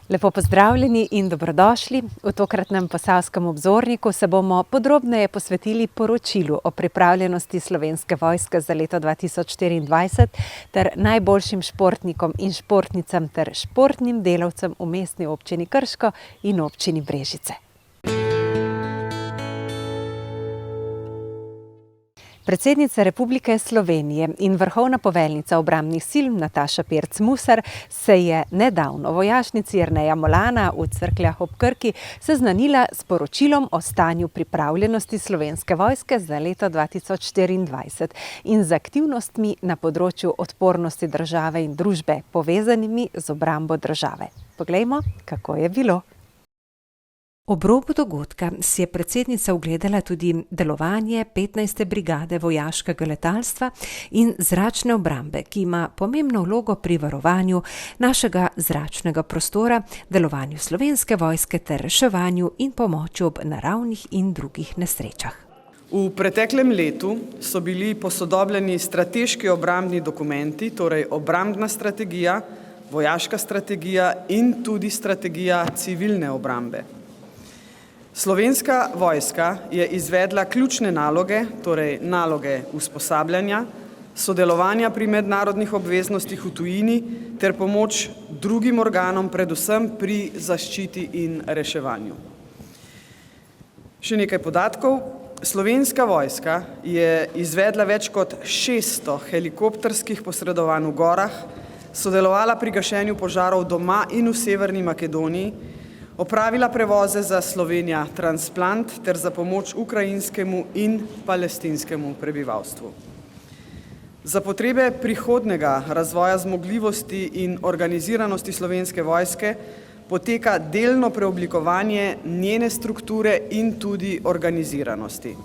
Lepo pozdravljeni in dobrodošli. V tokratnem Posavskem obzorniku se bomo podrobneje posvetili poročilu o pripravljenosti Slovenske vojske za leto 2024 ter najboljšim športnikom in športnicam ter športnim delavcem v mestni občini Krško in občini Brežice. Predsednica Republike Slovenije in vrhovna poveljnica obrambnih sil Nataša Pirc Musar se je nedavno v vojašnici Jerneja Molana v Cerkljah ob Krki seznanila s poročilom o stanju pripravljenosti Slovenske vojske za leto 2024 in z aktivnostmi na področju odpornosti države in družbe, povezanimi z obrambo države. Poglejmo, kako je bilo. Ob robu dogodka si je predsednica ogledala tudi delovanje 15. brigade vojaškega letalstva in zračne obrambe, ki ima pomembno vlogo pri varovanju našega zračnega prostora, delovanju Slovenske vojske ter reševanju in pomoči ob naravnih in drugih nesrečah. V preteklem letu so bili posodobljeni strateški obrambni dokumenti, torej obrambna strategija, vojaška strategija in tudi strategija civilne obrambe. Slovenska vojska je izvedla ključne naloge, torej naloge usposabljanja, sodelovanja pri mednarodnih obveznostih v tujini ter pomoč drugim organom, predvsem pri zaščiti in reševanju. Še nekaj podatkov. Slovenska vojska je izvedla več kot 600 helikopterskih posredovanj v gorah, sodelovala pri gašenju požarov doma in v Severni Makedoniji, opravila prevoze za Slovenija Transplant ter za pomoč ukrajinskemu in palestinskemu prebivalstvu. Za potrebe prihodnjega razvoja zmogljivosti in organiziranosti Slovenske vojske poteka delno preoblikovanje njene strukture in tudi organiziranosti.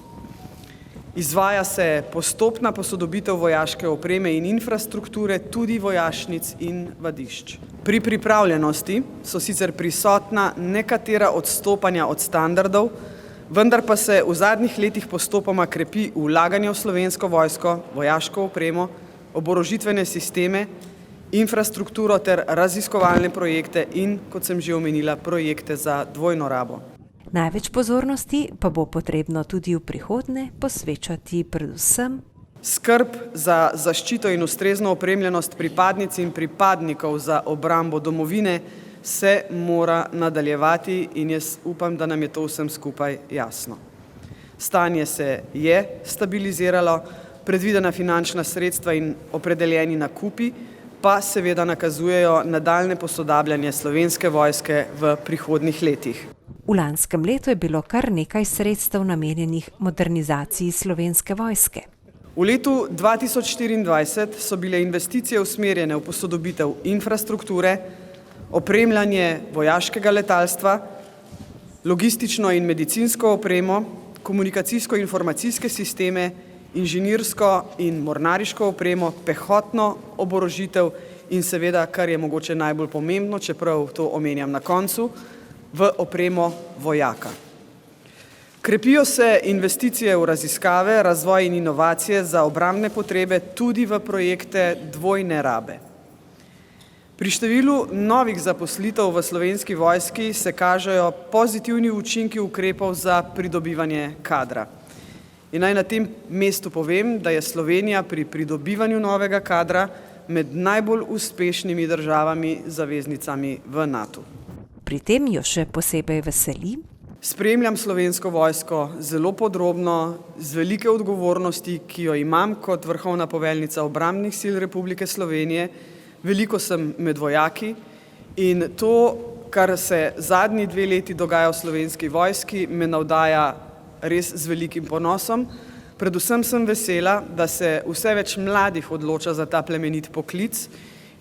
Izvaja se postopna posodobitev vojaške opreme in infrastrukture, tudi vojašnic in vadišč. Pri pripravljenosti so sicer prisotna nekatera odstopanja od standardov, vendar pa se v zadnjih letih postopoma krepi vlaganje v Slovensko vojsko, vojaško opremo, oborožitvene sisteme, infrastrukturo ter raziskovalne projekte in, kot sem že omenila, projekte za dvojno rabo. Največ pozornosti pa bo potrebno tudi v prihodnje posvečati predvsem skrb za zaščito in ustrezno opremljenost pripadnic in pripadnikov za obrambo domovine se mora nadaljevati in jaz upam, da nam je to vsem skupaj jasno. Stanje se je stabiliziralo, predvidena finančna sredstva in opredeljeni nakupi pa seveda nakazujejo nadaljnje posodabljanje Slovenske vojske v prihodnjih letih. V lanskem letu je bilo kar nekaj sredstev namenjenih modernizaciji Slovenske vojske. V letu 2024 so bile investicije usmerjene v posodobitev infrastrukture, opremljanje vojaškega letalstva, logistično in medicinsko opremo, komunikacijsko-informacijske sisteme, inženirsko in mornariško opremo, pehotno oborožitev in seveda, kar je mogoče najbolj pomembno, čeprav to omenjam na koncu, v opremo vojaka. Krepijo se investicije v raziskave, razvoj in inovacije za obrambne potrebe tudi v projekte dvojne rabe. Pri številu novih zaposlitev v Slovenski vojski se kažejo pozitivni učinki ukrepov za pridobivanje kadra. In naj na tem mestu povem, da je Slovenija pri pridobivanju novega kadra med najbolj uspešnimi državami zaveznicami v NATO. Pri tem jo še posebej veseli. Spremljam Slovensko vojsko zelo podrobno, z velike odgovornosti, ki jo imam kot vrhovna poveljnica obrambnih sil Republike Slovenije. Veliko sem med vojaki in to, kar se zadnji 2 leti dogaja v Slovenski vojski, me navdaja res z velikim ponosom. Predvsem sem vesela, da se vse več mladih odloča za ta plemenit poklic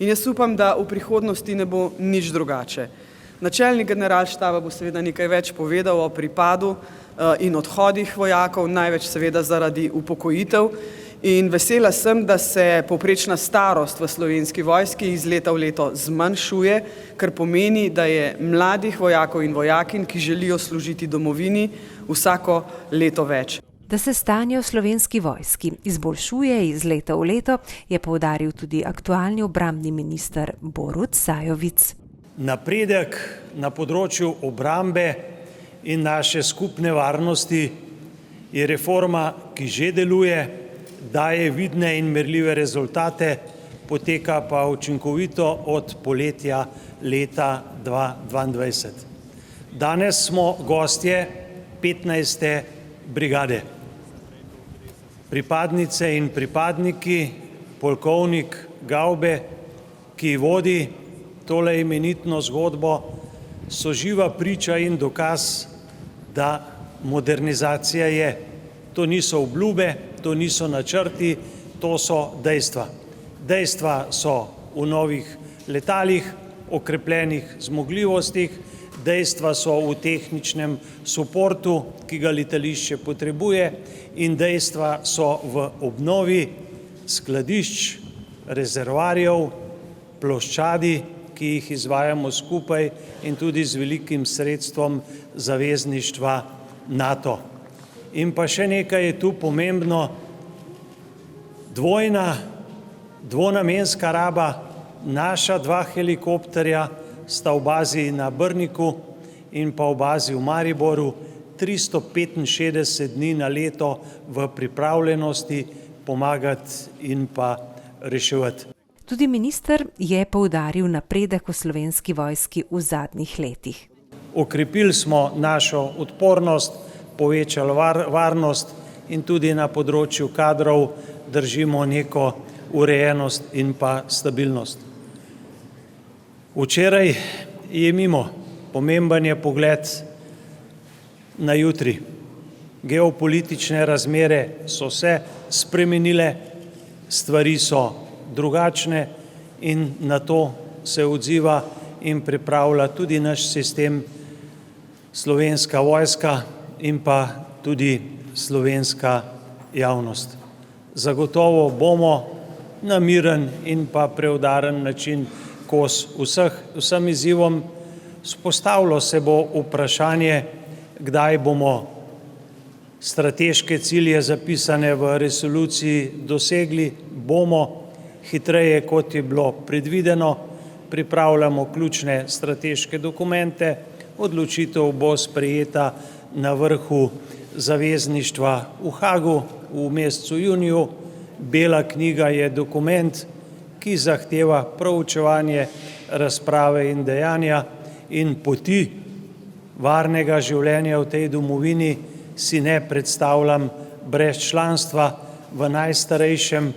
in jaz upam, da v prihodnosti ne bo nič drugače. Načelnik generalštaba bo seveda nekaj več povedal o pripadu in odhodih vojakov, največ seveda zaradi upokojitev. In vesela sem, da se povprečna starost v Slovenski vojski iz leta v leto zmanjšuje, kar pomeni, da je mladih vojakov in vojakinj, ki želijo služiti domovini, vsako leto več. Da se stanje v Slovenski vojski izboljšuje iz leta v leto, je poudaril tudi aktualni obrambni minister Borut Sajovic. Napredek na področju obrambe in naše skupne varnosti je reforma, ki že deluje, daje vidne in merljive rezultate, poteka pa učinkovito od poletja leta 2022. Danes smo gostje 15. brigade. Pripadnice in pripadniki, polkovnik Gavbe, ki vodi tole imenitno zgodbo, so živa priča in dokaz, da modernizacija je. To niso obljube, to niso načrti, to so dejstva. Dejstva so v novih letalih, okrepljenih zmogljivostih, dejstva so v tehničnem suportu, ki ga letališče potrebuje, in dejstva so v obnovi skladišč, rezervoarjev, ploščadi, ki jih izvajamo skupaj in tudi z velikim sredstvom zavezništva NATO. In pa še nekaj je tu pomembno, dvonamenska raba, naša 2 helikopterja sta v bazi na Brniku in pa v bazi v Mariboru 365 dni na leto v pripravljenosti pomagati in pa reševati. Tudi minister je poudaril napredek v Slovenski vojski v zadnjih letih. Okrepili smo našo odpornost, povečali varnost in tudi na področju kadrov držimo neko urejenost in pa stabilnost. Včeraj je mimo, pomemben je pogled na jutri. Geopolitične razmere so se spremenile, stvari so drugačne in na to se odziva in pripravlja tudi naš sistem, Slovenska vojska in pa tudi slovenska javnost. Zagotovo bomo na miren in pa preudaren način kos vsem izzivom. Vzpostavilo se bo vprašanje, kdaj bomo strateške cilje zapisane v resoluciji dosegli. Bomo hitreje, kot je bilo predvideno, pripravljamo ključne strateške dokumente, odločitev bo sprejeta na vrhu zavezništva v Hagu v mesecu juniju. Bela knjiga je dokument, ki zahteva proučevanje, razprave in dejanja, in poti varnega življenja v tej domovini si ne predstavljam brez članstva v najstarejšem,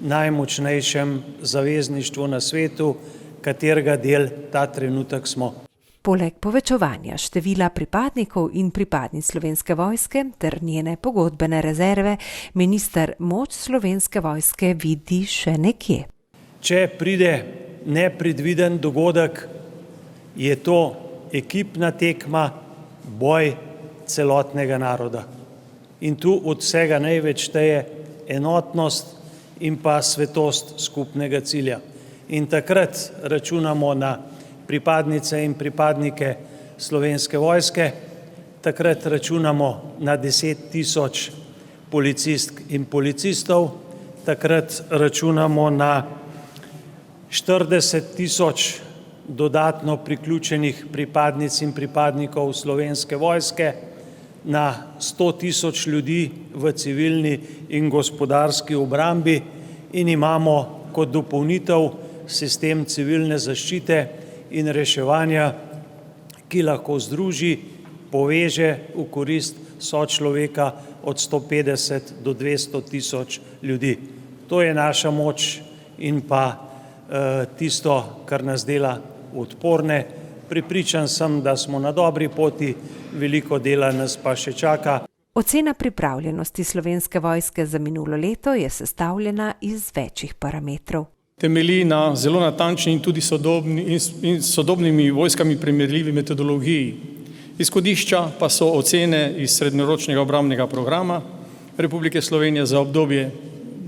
najmočnejšem zavezništvu na svetu, katerega del ta trenutek smo. Poleg povečevanja števila pripadnikov in pripadnic Slovenske vojske ter njene pogodbene rezerve, minister moč Slovenske vojske vidi še nekje. Če pride nepredviden dogodek, je to ekipna tekma, boj celotnega naroda. In tu od vsega največ šteje enotnost in pa svetost skupnega cilja. In takrat računamo na pripadnice in pripadnike Slovenske vojske, takrat računamo na 10 000 policistk in policistov, takrat računamo na 40 000 dodatno priključenih pripadnic in pripadnikov Slovenske vojske, na 100 000 ljudi v civilni in gospodarski obrambi in imamo kot dopolnitev sistem civilne zaščite in reševanja, ki lahko združi, poveže v korist sočloveka od 150 do 200 000 ljudi. To je naša moč in pa tisto, kar nas dela odporne. Prepričan sem, da smo na dobri poti, veliko dela nas pa še čaka. Ocena pripravljenosti Slovenske vojske za minulo leto je sestavljena iz večjih parametrov. Temelji na zelo natančni in tudi sodobnimi vojskami primerljivi metodologiji. Izhodišča pa so ocene iz srednjeročnega obrambnega programa Republike Slovenije za obdobje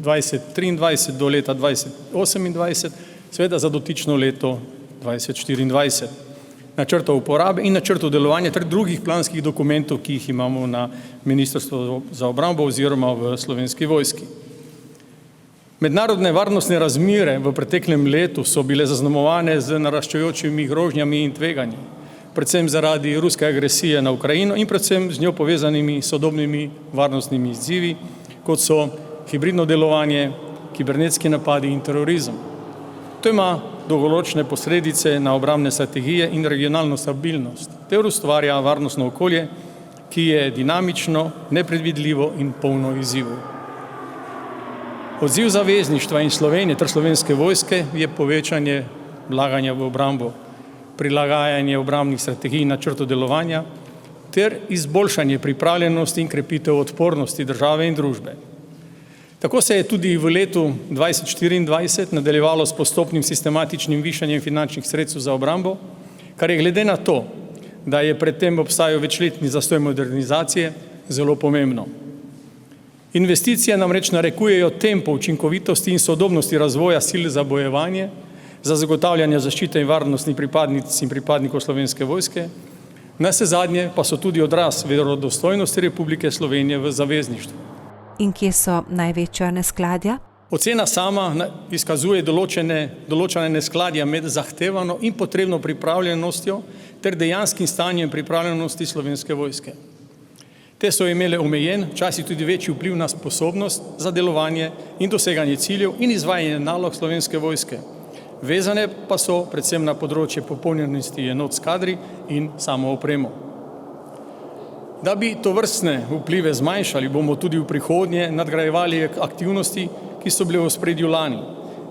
2023 do leta 2028, seveda za dotično leto 2024. Načrtov uporabe in načrtov delovanja ter drugih planskih dokumentov, ki jih imamo na Ministrstvu za obrambo oziroma v Slovenski vojski. Mednarodne varnostne razmere v preteklem letu so bile zaznamovane z naraščajočimi grožnjami in tveganji, predvsem zaradi ruske agresije na Ukrajino in predvsem z njo povezanimi sodobnimi varnostnimi izzivi, kot so hibridno delovanje, kibernetski napadi in terorizem. To ima dolgoročne posledice na obrambne strategije in regionalno stabilnost, ter ustvarja varnostno okolje, ki je dinamično, nepredvidljivo in polno izzivov. Odziv zavezništva in Slovenije ter Slovenske vojske je povečanje vlaganja v obrambo, prilagajanje obrambnih strategij načrtu delovanja ter izboljšanje pripravljenosti in krepitev odpornosti države in družbe. Tako se je tudi v letu 2024 nadaljevalo s postopnim sistematičnim višanjem finančnih sredstev za obrambo, kar je glede na to, da je predtem obstajal večletni zastoj modernizacije, zelo pomembno. Investicije namreč narekujejo tempo učinkovitosti in sodobnosti razvoja sil za bojevanje, za zagotavljanje zaščite in varnosti pripadnic in pripadnikov Slovenske vojske, navsezadnje pa so tudi odraz verodostojnosti Republike Slovenije v zavezništvu. In kje so največja neskladja? Ocena sama izkazuje določene neskladja med zahtevano in potrebno pripravljenostjo ter dejanskim stanjem pripravljenosti Slovenske vojske. Te so imele omejen, včasih tudi večji vpliv na sposobnost za delovanje in doseganje ciljev in izvajanje nalog Slovenske vojske. Vezane pa so predvsem na področje popolnjenosti enot s kadri in samo opremo. Da bi tovrstne vplive zmanjšali, bomo tudi v prihodnje nadgrajevali aktivnosti, ki so bile v ospredju lani.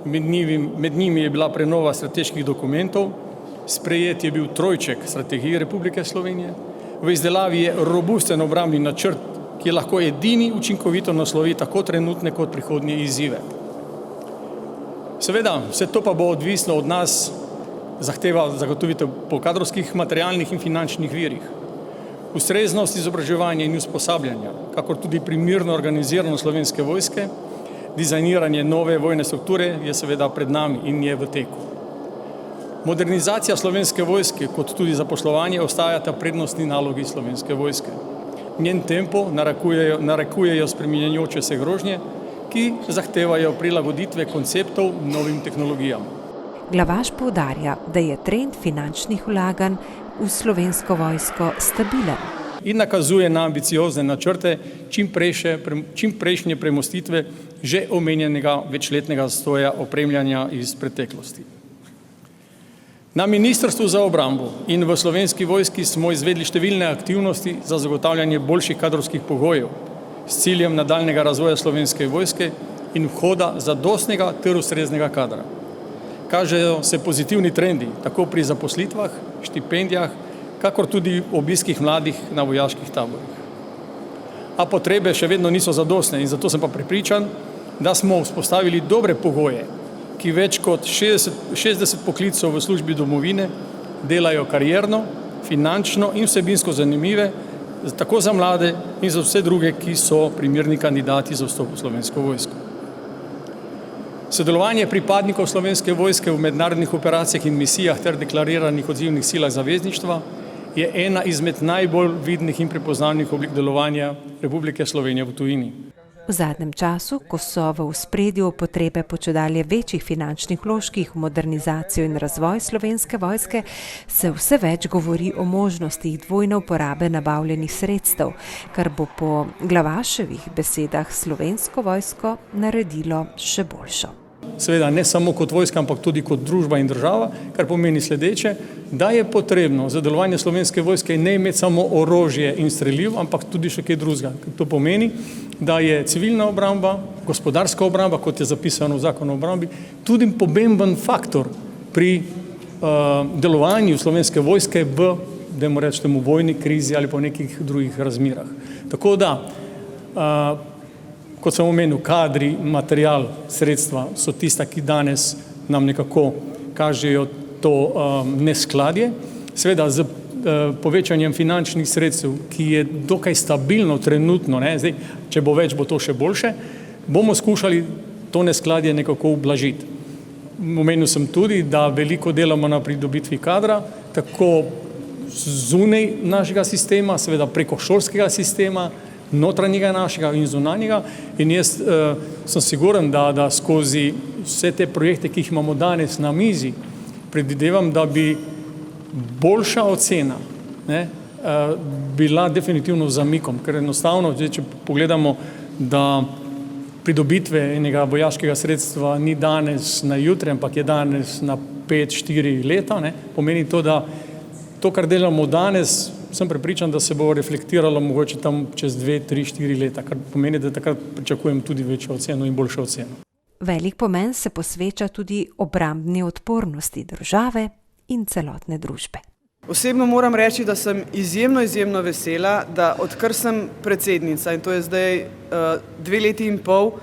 Med njimi je bila prenova strateških dokumentov, sprejet je bil trojček strategije Republike Slovenije, v izdelavi je robusten obrambni načrt, ki je lahko edini učinkovito naslovi tako trenutne kot prihodnje izzive. Seveda, vse to pa bo odvisno od nas, zahteva zagotovitev po kadrovskih, materialnih in finančnih virih. Ustreznost izobraževanja in usposabljanja, kakor tudi primerno organiziranost Slovenske vojske, dizajniranje nove vojne strukture je seveda pred nami in je v teku. Modernizacija Slovenske vojske kot tudi zaposlovanje ostajata prednostni nalogi Slovenske vojske. Njen tempo narekujejo spreminjajoče se grožnje, ki zahtevajo prilagoditve konceptov novim tehnologijam. Glavaš poudarja, da je trend finančnih vlaganj v Slovensko vojsko stabilen. In nakazuje na ambiciozne načrte čim prejšnje premostitve že omenjenega večletnega zastoja opremljanja iz preteklosti. Na Ministrstvu za obrambo in v Slovenski vojski smo izvedli številne aktivnosti za zagotavljanje boljših kadrovskih pogojev s ciljem nadaljnjega razvoja Slovenske vojske in vhoda zadostnega ter ustreznega kadra. Kažejo se pozitivni trendi tako pri zaposlitvah, štipendijah, kakor tudi obiskih mladih na vojaških taborih. A potrebe še vedno niso zadostne in zato sem pa prepričan, da smo vzpostavili dobre pogoje, ki več kot 60 poklicov v službi domovine delajo karierno, finančno in vsebinsko zanimive, tako za mlade in za vse druge, ki so primerni kandidati za vstop v Slovensko vojsko. Sodelovanje pripadnikov Slovenske vojske v mednarodnih operacijah in misijah ter deklariranih odzivnih silah zavezništva je ena izmed najbolj vidnih in prepoznavnih oblik delovanja Republike Slovenije v tujini. V zadnjem času, ko so v ospredju potrebe po čedalje večjih finančnih vložkih v modernizacijo in razvoj Slovenske vojske, se vse več govori o možnostih dvojne uporabe nabavljenih sredstev, kar bo po Glavaševih besedah Slovensko vojsko naredilo še boljšo. Seveda ne samo kot vojska, ampak tudi kot družba in država, kar pomeni sledeče, da je potrebno za delovanje Slovenske vojske ne imeti samo orožje in streliv, ampak tudi še kaj drugega. To pomeni, da je civilna obramba, gospodarska obramba, kot je zapisano v zakonu o obrambi, tudi pomemben faktor pri delovanju Slovenske vojske v, dajmo reči temu, vojni krizi ali po nekih drugih razmerah. Tako da, kot sem omenil, kadri, material, sredstva so tista, ki danes nam nekako kažejo to neskladje. Seveda z povečanjem finančnih sredstev, ki je dokaj stabilno trenutno, zdaj, če bo več, bo to še boljše, bomo skušali to neskladje nekako ublažiti. Omenil sem tudi, da veliko delamo na pridobitvi kadra, tako zunaj našega sistema, seveda preko šolskega sistema, notranjega našega in zunanjega, in jaz sem siguren, da skozi vse te projekte, ki jih imamo danes na mizi, predvidevam, da bi boljša ocena bila definitivno z zamikom, ker enostavno, če pogledamo, da pridobitve enega vojaškega sredstva ni danes na jutri, ampak je danes na 5-4 leta, pomeni to, da to, kar delamo danes, sem prepričan, da se bo reflektiralo mogoče tam čez 2-3-4 leta, kar pomeni, da takrat pričakujem tudi večjo oceno in boljšo oceno. Velik pomen se posveča tudi obrambni odpornosti države in celotne družbe. Osebno moram reči, da sem izjemno vesela, da odkar sem predsednica, in to je zdaj 2 leti in pol,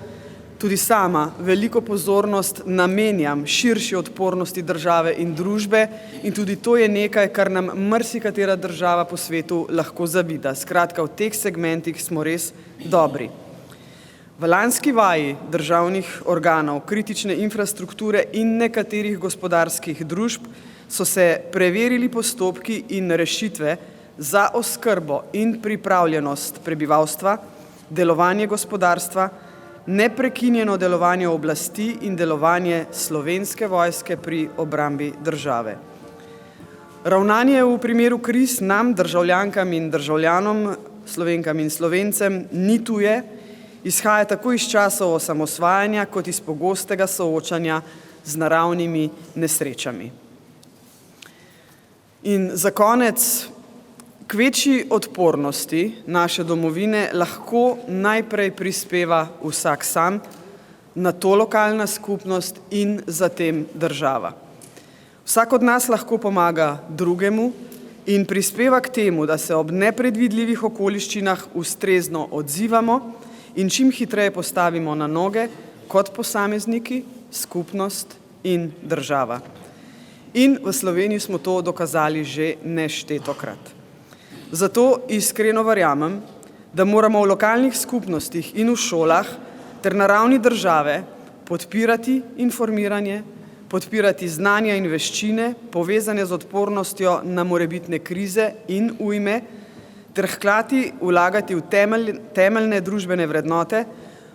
tudi sama veliko pozornost namenjam širši odpornosti države in družbe, in tudi to je nekaj, kar nam marsikatera država po svetu lahko zavida. Skratka, v teh segmentih smo res dobri. V lanski vaji državnih organov, kritične infrastrukture in nekaterih gospodarskih družb so se preverili postopki in rešitve za oskrbo in pripravljenost prebivalstva, delovanje gospodarstva, neprekinjeno delovanje oblasti in delovanje Slovenske vojske pri obrambi države. Ravnanje v primeru kriz nam, državljankam in državljanom, Slovenkam in Slovencem, ni tuje, izhaja tako iz časov osamosvajanja kot iz pogostega soočanja z naravnimi nesrečami. In za konec, k večji odpornosti naše domovine lahko najprej prispeva vsak sam, nato lokalna skupnost in zatem država. Vsak od nas lahko pomaga drugemu in prispeva k temu, da se ob nepredvidljivih okoliščinah ustrezno odzivamo in čim hitreje postavimo na noge kot posamezniki, skupnost in država. In v Sloveniji smo to dokazali že neštetokrat. Zato iskreno verjamem, da moramo v lokalnih skupnostih in v šolah ter na ravni države podpirati informiranje, podpirati znanja in veščine, povezane z odpornostjo na morebitne krize in ujme, ter hkrati vlagati v temeljne družbene vrednote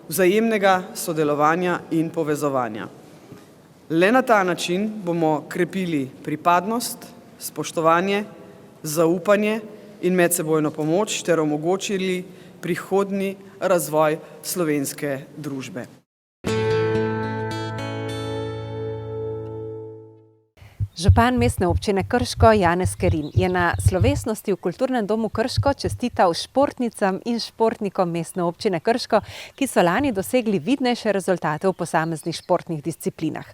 vzajemnega sodelovanja in povezovanja. Le na ta način bomo krepili pripadnost, spoštovanje, zaupanje in medsebojno pomoč ter omogočili prihodnji razvoj slovenske družbe. Župan Mestne občine Krško Janez Kerin je na slovesnosti v Kulturnem domu Krško čestital športnicam in športnikom Mestne občine Krško, ki so lani dosegli vidnejše rezultate v posameznih športnih disciplinah.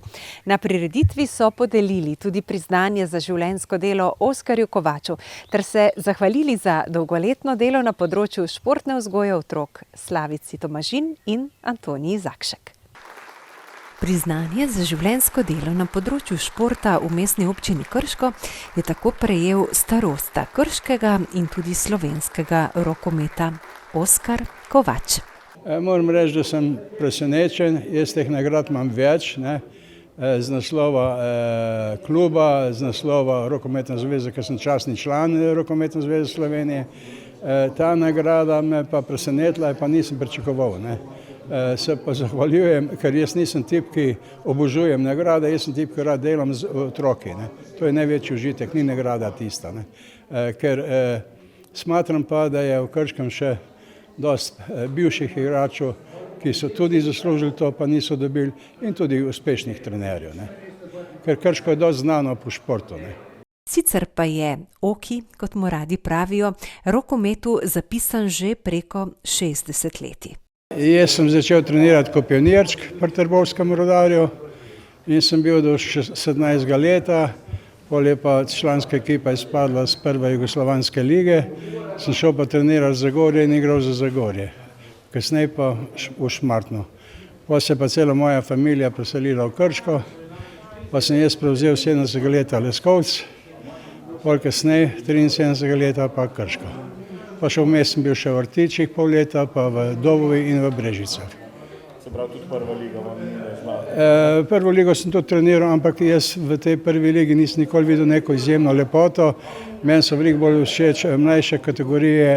Na prireditvi so podelili tudi priznanje za življenjsko delo Oskarju Kovaču ter se zahvalili za dolgoletno delo na področju športne vzgoje otrok Slavici Tomažin in Antoniji Zakšek. Priznanje za življenjsko delo na področju športa v Mestni občini Krško je tako prejel starosta krškega in tudi slovenskega rokometa Oskar Kovač. Moram reči, da sem presenečen, jaz teh nagrad imam več, z naslova kluba, z naslova Rokometne zveze, ker sem častni član Rokometne zveze Slovenije. Ta nagrada me pa presenetila, pa nisem pričakoval. Se pa zahvaljujem, ker jaz nisem tip, ki obožujem nagrade, jaz sem tip, ki rad delam z otroki. To je največji užitek, ni nagrada tista. Ker smatram pa, da je v Krškem še dosti bivših igračev, ki so tudi zaslužili to, pa niso dobili, in tudi uspešnih trenerjev. Ker Krško je dosti znano po športu. Sicer pa je Oki, kot mu radi pravijo, rokometu zapisan že preko 60 leti. Jaz sem začel trenirati kot pionirček pri Trbovskem Rudarju in sem bil do 17. leta, potem je pa članska ekipa izpadla z prve jugoslovanske lige, sem šel pa trenirati za Zagorje in igral za Zagorje, kasneje pa v Šmartno. Potem se pa cela moja familija preselila v Krško, pa sem jaz prevzel 70. leta Leskovec, potem kasneje 73. leta pa Krško. Pa še vmes sem bil še v Vrtičih pol leta, pa v Dobovi in v Brežicah. Se pravi, tudi prva liga vam ne zna? Prvo ligo sem tudi treniral, ampak jaz v tej prvi ligi nisem nikoli videl neko izjemno lepoto. Meni so veliko bolj všeč mlajše kategorije,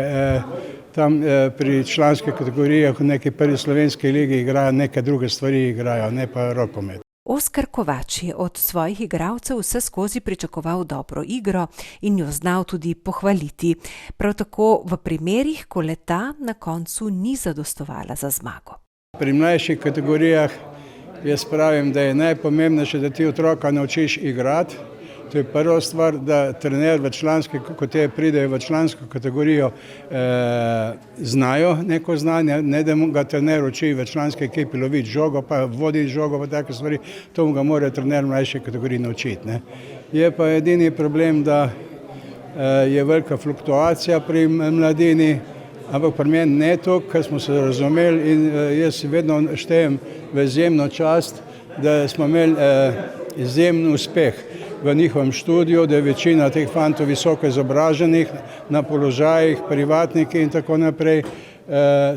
tam pri članskih kategorijah v neki prvi slovenski ligi igrajo neke druge stvari, igrajo, ne pa rokomet. Oskar Kovač je od svojih igralcev vse skozi pričakoval dobro igro in jo znal tudi pohvaliti. Prav tako v primerih, ko le-ta na koncu ni zadostovala za zmago. Pri mlajših kategorijah jaz pravim, da je najpomembnejše, da ti otroka naučiš igrati. To je prva stvar, da trener v članski, ko te pridejo v člansko kategorijo, znajo neko znanje, ne da ga trener uči v članski ekipi loviti žogo, pa voditi žogo, pa take stvari, to ga mora trener mlajše kategorije naučiti. Ne. Je pa edini problem, da je velika fluktuacija pri mladini, ampak pri meni ne to, kar smo se razumeli in jaz vedno štejem v izjemno čast, da smo imeli izjemen uspeh v njihovem študiju, da je večina teh fantov visoko izobraženih na položajih, privatniki in tako naprej.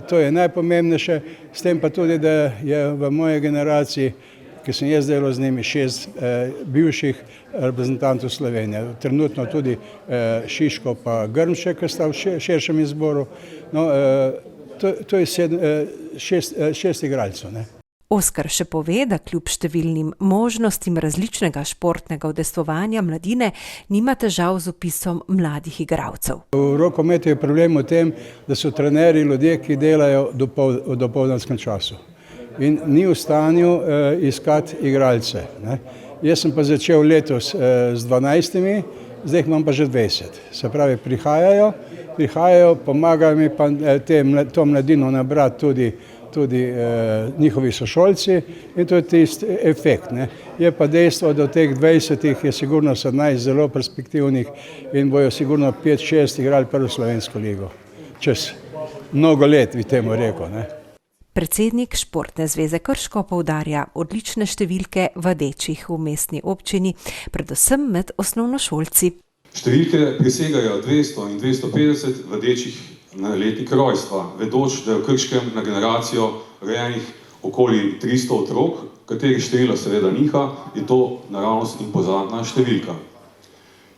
To je najpomembnejše, s tem pa tudi, da je v moji generaciji, ki sem jaz delal z njimi, 6 bivših reprezentantov Slovenije. Trenutno tudi Šiško pa Grmšek, ki sta v širšem izboru. No, to je 6 igralcev, ne. Oskar še pove, da kljub številnim možnostim različnega športnega udejstvovanja mladine nima težav z vpisom mladih igralcev. V rokometu je problem v tem, da so trenerji ljudje, ki delajo v dopoldanskem času in ni v stanju iskati igralce. Ne. Jaz sem pa začel letos z 12, zdaj jih imam pa že 20. Se pravi, prihajajo, pomagajo mi pa to mladino nabrati tudi njihovi sošolci in to je tisti efekt. Ne. Je pa dejstvo, da od teh 20 je sigurno 17 zelo perspektivnih in bojo sigurno 5-6 igrali prvo slovensko ligo. Čez mnogo let, bi temu rekel. Ne. Predsednik Športne zveze Krško poudarja odlične številke vadečih v mestni občini, predvsem med osnovnošolci. Številke presegajo 200 in 250 vadečih na letnik rojstva, vedoč, da je v Krškem na generacijo rojenih okoli 300 otrok, katerih število seveda niha, je to naravnost impozantna številka.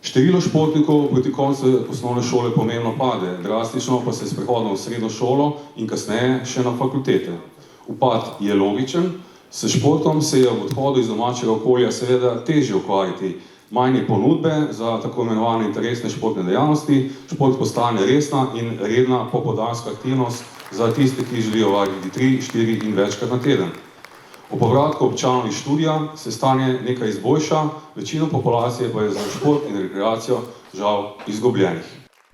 Število športnikov proti koncu osnovne šole pomembno pade, drastično pa se s prehodom v srednjo šolo in kasneje še na fakultete. Upad je logičen, s športom se je v odhodu iz domačega okolja seveda težje ukvarjati. Manj je ponudbe za tako imenovane interesne športne dejavnosti, šport postane resna in redna popoldanska aktivnost za tiste, ki želijo vaditi 3, 4 in večkrat na teden. Po povratku občanov iz študija se stanje nekaj izboljša, večino populacije pa je za šport in rekreacijo žal izgubljenih.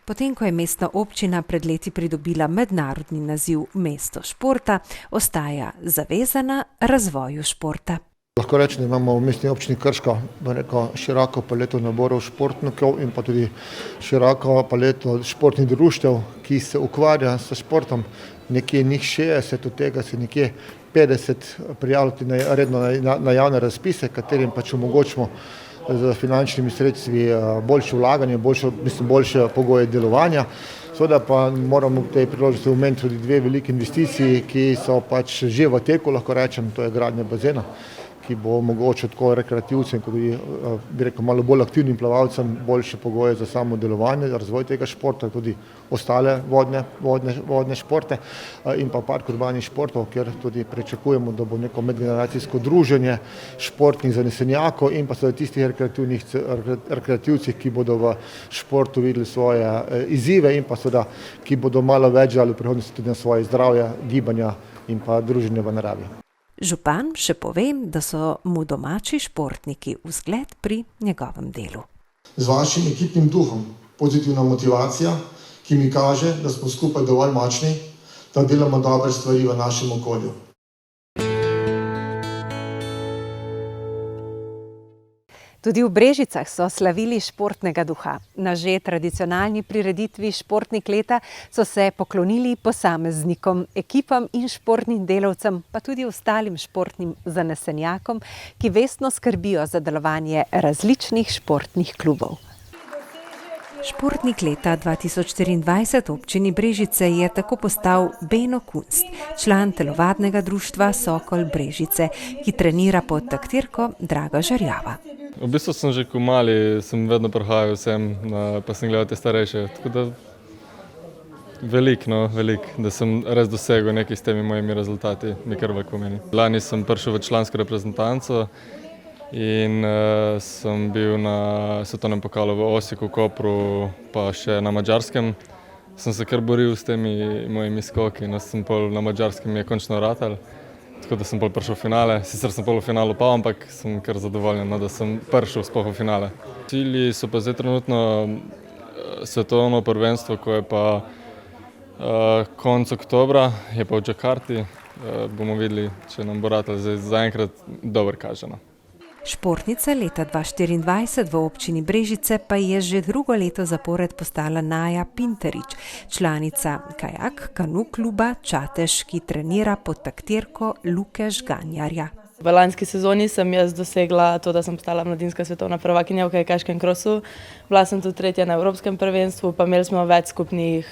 Potem, ko je mestna občina pred leti pridobila mednarodni naziv mesto športa, ostaja zavezana razvoju športa. Lahko rečem, da imamo v mestni občini Krško široko paleto naborov športnikov in pa tudi široko paleto športnih društev, ki se ukvarja s športom. Nekje njih 60, od tega se nekje 50 prijavljati redno na javne razpise, katerim pač omogočimo z finančnimi sredstvi boljše vlaganje, boljše pogoje delovanja. Seveda pa moramo v tej priložnosti omeniti tudi 2 velike investiciji, ki so pač že v teku, lahko rečem, to je gradnja bazena, ki bo omogočil tako rekreativcem, kot tudi, bi rekel, malo bolj aktivnim plavalcem boljše pogoje za samo delovanje, razvoj tega športa, tudi ostale vodne športe in pa park urbanih športov, kjer tudi pričakujemo, da bo neko medgeneracijsko druženje športnih zanesenjakov in pa seveda tistih rekreativcih, ki bodo v športu videli svoje izzive in pa seveda, ki bodo malo več dali v prihodnosti tudi na svoje zdravje, gibanja in pa druženje v naravi. Župan še pove, da so mu domači športniki vzgled pri njegovem delu. Z vašim ekipnim duhom, pozitivna motivacija, ki mi kaže, da smo skupaj dovolj močni, da delamo dobre stvari v našem okolju. Tudi v Brežicah so slavili športnega duha. Na že tradicionalni prireditvi Športnik leta so se poklonili posameznikom, ekipam in športnim delavcem, pa tudi ostalim športnim zanesenjakom, ki vestno skrbijo za delovanje različnih športnih klubov. Športnik leta 2024 v občini Brežice je tako postal Beno Kunst, član telovadnega društva Sokol Brežice, ki trenira pod taktirko Draga Žerjava. V bistvu sem že ko mali, sem vedno prihajal sem, pa sem gledal te starejše, tako da Veliko, da sem res dosegel nekaj s temi mojimi rezultati, mi kar veliko pomeni. Lani sem prišel v člansko reprezentanco in sem bil na svetovnem pokalu v Osijeku, Kopru, pa še na Madžarskem. Sem se kar boril s temi mojimi skoki, sem pol na Madžarskem je končno ratal, tako da sem pol prišel v finale. Sicer sem pol v finalu pa, ampak sem kar zadovoljen, da sem prišel sploh v finale. Cilji so pa zdaj trenutno svetovno prvenstvo, ko je pa konec oktobra, je pa v Džakarti. Bomo videli, če nam bo ratal. Zaenkrat dobro kaže. Športnica leta 2024 v občini Brežice pa je že drugo leto zapored postala Naja Pinterič, članica kajak-kanu kluba Čatež, ki trenira pod taktirko Luke Žganjarja. V lanski sezoni sem jaz dosegla to, da sem postala mladinska svetovna prvakinja v kajakaškem krosu. Bila sem tudi tretja na evropskem prvenstvu, pa imeli smo več skupnih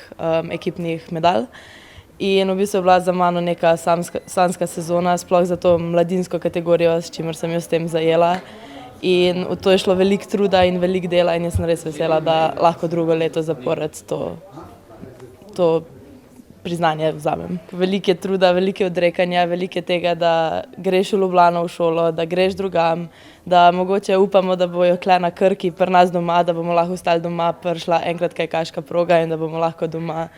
ekipnih medalj. In v bistvu je bila za mano neka sanjska sezona, sploh za to mladinsko kategorijo, s čimer sem jo s tem zajela. In v to je šlo veliko truda in veliko dela in jaz sem res vesela, da lahko drugo leto zapored to priznanje vzamem. Veliko je truda, veliko je odrekanja, veliko je tega, da greš v Ljubljano v šolo, da greš drugam, da mogoče upamo, da bojo kle na Krki pri nas doma, da bomo lahko ostali doma, prišla enkrat kajakaška proga in da bomo lahko doma.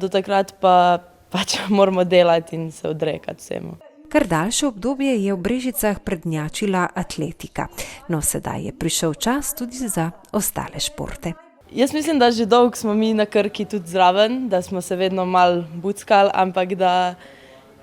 Do takrat pa pač moramo delati in se odrekati vsemu. Kar daljše obdobje je v Brežicah prednjačila atletika. No, sedaj je prišel čas tudi za ostale športe. Jaz mislim, da že dolgo smo mi na Krki tudi zraven, da smo se vedno malo buckali, ampak da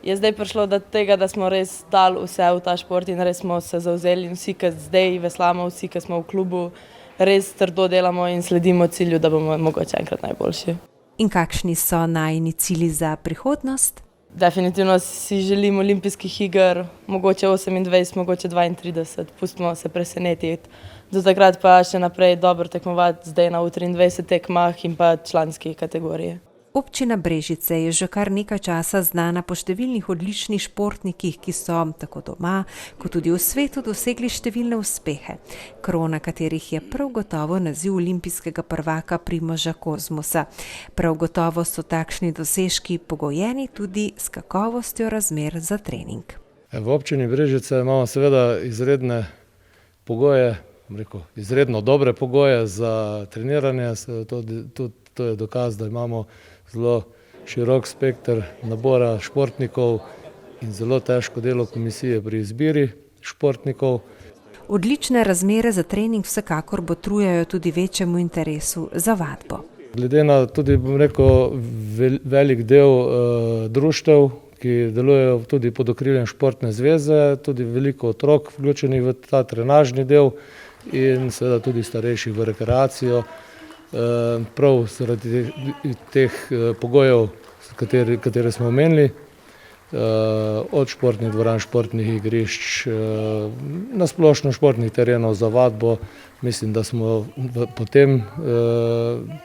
je zdaj prišlo do tega, da smo res dali vse v ta šport in res smo se zavzeli in vsi, ki zdaj veslamo, vsi, ki smo v klubu, res trdo delamo in sledimo cilju, da bomo mogoče enkrat najboljši. In kakšni so najini cilji za prihodnost? Definitivno si želim olimpijskih iger, mogoče 28, mogoče 32, pustimo se presenetiti. Do takrat pa še naprej dobro tekmovati zdaj na 23 tekmah in pa članski kategoriji. Občina Brežice je že kar nekaj časa znana po številnih odličnih športnikih, ki so tako doma, kot tudi v svetu dosegli številne uspehe, krona katerih je prav gotovo naziv olimpijskega prvaka Primoža Kozmusa. Prav gotovo so takšni dosežki pogojeni tudi s kakovostjo razmer za trening. V občini Brežice imamo seveda izredne pogoje, izredno dobre pogoje za treniranje. To je dokaz, da imamo zelo širok spekter nabora športnikov in zelo težko delo komisije pri izbiri športnikov. Odlične razmere za trening vsekakor botrujejo tudi večjemu interesu za vadbo. Glede na tudi, velik del društev, ki delujejo tudi pod okriljem športne zveze, tudi veliko otrok vključenih v ta trenažni del in seveda tudi starejših v rekreacijo. Prav zaradi teh pogojev, katere smo omenili, od športnih dvoran, športnih igrišč, na splošno športnih terenov za vadbo, mislim, da smo potem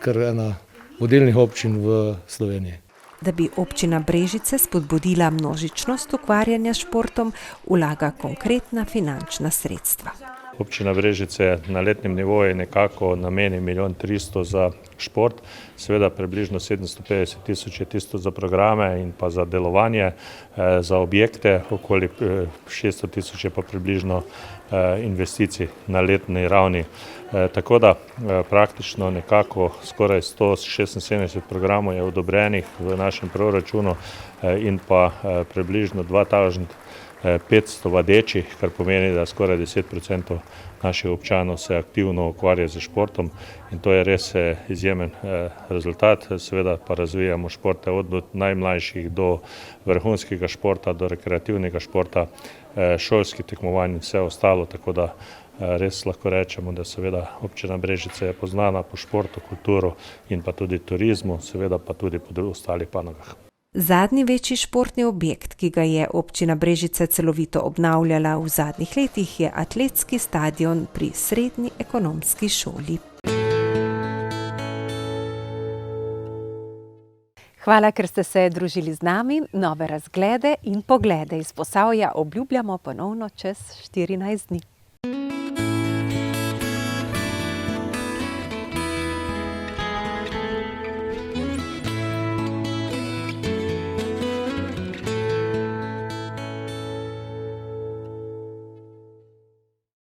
kar ena vodilnih občin v Sloveniji. Da bi občina Brežice spodbudila množičnost ukvarjanja s športom, vlaga konkretna finančna sredstva. Občina Brežice na letnem nivoju nekako nameni 1 300 000 za šport, seveda približno 750 000 je tisto za programe in pa za delovanje, za objekte, okoli 600 000 je pa približno investicij na letni ravni. Tako da praktično nekako skoraj 176 programov je odobrenih v našem proračunu in pa približno 2500 vadečih, kar pomeni, da skoraj 10% naših občanov se aktivno ukvarja z športom in to je res izjemen rezultat. Seveda pa razvijamo športe od najmlajših do vrhunskega športa, do rekreativnega športa, šolskih tekmovanj in vse ostalo, tako da res lahko rečemo, da seveda občina Brežice je poznana po športu, kulturo in pa tudi turizmu, seveda pa tudi po ostalih panogah. Zadnji večji športni objekt, ki ga je občina Brežice celovito obnavljala v zadnjih letih, je atletski stadion pri Srednji ekonomski šoli. Hvala, ker ste se družili z nami. Nove razglede in poglede iz Posavja obljubljamo ponovno čez 14 dni.